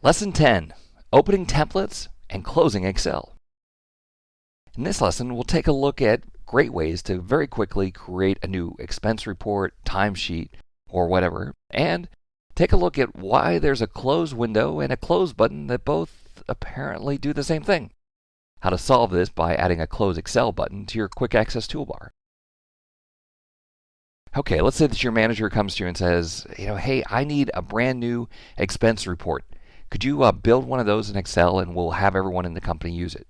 Lesson 10, Opening Templates and Closing Excel. In this lesson, we'll take a look at great ways to very quickly create a new expense report, timesheet, or whatever, and take a look at why there's a close window and a close button that both apparently do the same thing. How to solve this by adding a Close Excel button to your Quick Access toolbar. Okay, let's say that your manager comes to you and says, hey, I need a brand new expense report. Could you build one of those in Excel and we'll have everyone in the company use it?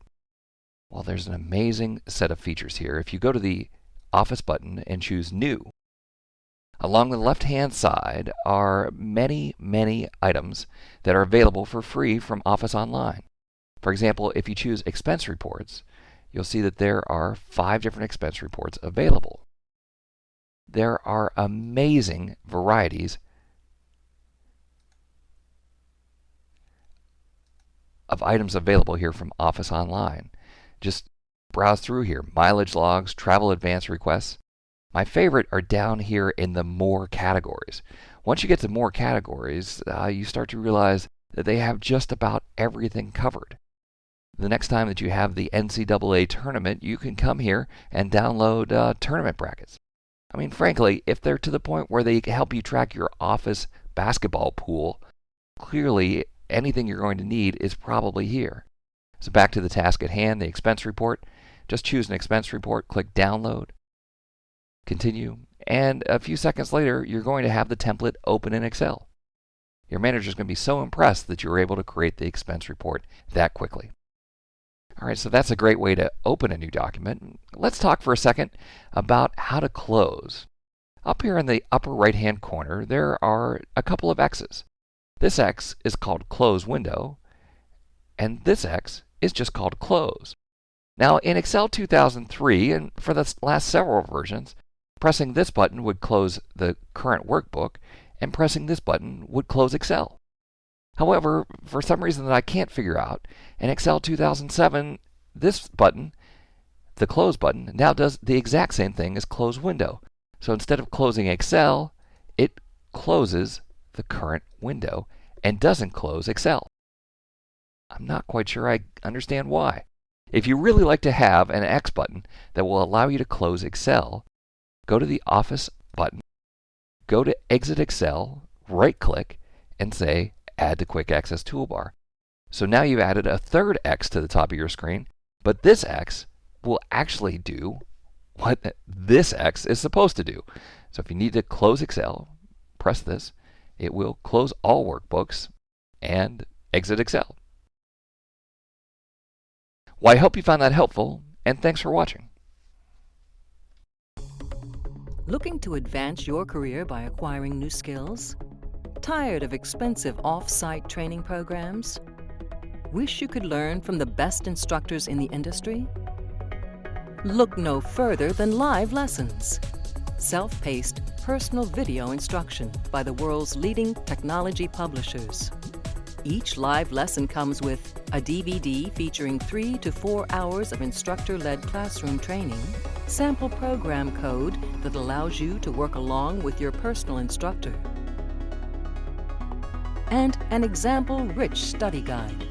Well, there's an amazing set of features here. If you go to the Office button and choose New, along the left-hand side are many items that are available for free from Office Online. For example, if you choose Expense Reports, you'll see that there are 5 different expense reports available. There are amazing varieties of items available here from Office Online. Just browse through here. Mileage logs, travel advance requests. My favorite are down here in the More categories. Once you get to More categories, you start to realize that they have just about everything covered. The next time that you have the NCAA tournament, you can come here and download tournament brackets. I mean, frankly, if they're to the point where they help you track your Office basketball pool, clearly anything you're going to need is probably here. So back to the task at hand, the expense report. Just choose an expense report, click Download, Continue, and a few seconds later, you're going to have the template open in Excel. Your manager is going to be so impressed that you were able to create the expense report that quickly. All right, so that's a great way to open a new document. Let's talk for a second about how to close. Up here in the upper right-hand corner, there are a couple of X's. This X is called Close Window, and this X is just called Close. Now, in Excel 2003, and for the last several versions, pressing this button would close the current workbook, and pressing this button would close Excel. However, for some reason that I can't figure out, in Excel 2007, this button, the Close button, now does the exact same thing as Close Window. So instead of closing Excel, it closes the current window and doesn't close Excel. I'm not quite sure I understand why. If you really like to have an X button that will allow you to close Excel, go to the Office button, go to Exit Excel, right-click, and say Add to Quick Access Toolbar. So now you've added a third X to the top of your screen, but this X will actually do what this X is supposed to do. So if you need to close Excel, press this. It will close all workbooks and exit Excel. Well, I hope you found that helpful, and thanks for watching. Looking to advance your career by acquiring new skills? Tired of expensive off-site training programs? Wish you could learn from the best instructors in the industry? Look no further than Live Lessons. Self-paced, personal video instruction by the world's leading technology publishers. Each live lesson comes with a DVD featuring 3 to 4 hours of instructor-led classroom training, sample program code that allows you to work along with your personal instructor, and an example-rich study guide.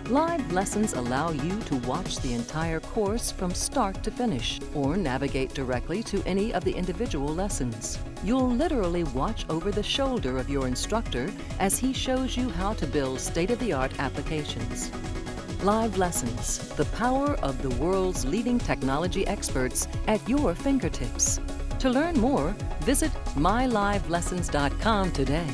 Live lessons allow you to watch the entire course from start to finish, or navigate directly to any of the individual lessons. You'll literally watch over the shoulder of your instructor as he shows you how to build state-of-the-art applications. Live lessons, the power of the world's leading technology experts at your fingertips. To learn more, visit mylivelessons.com today.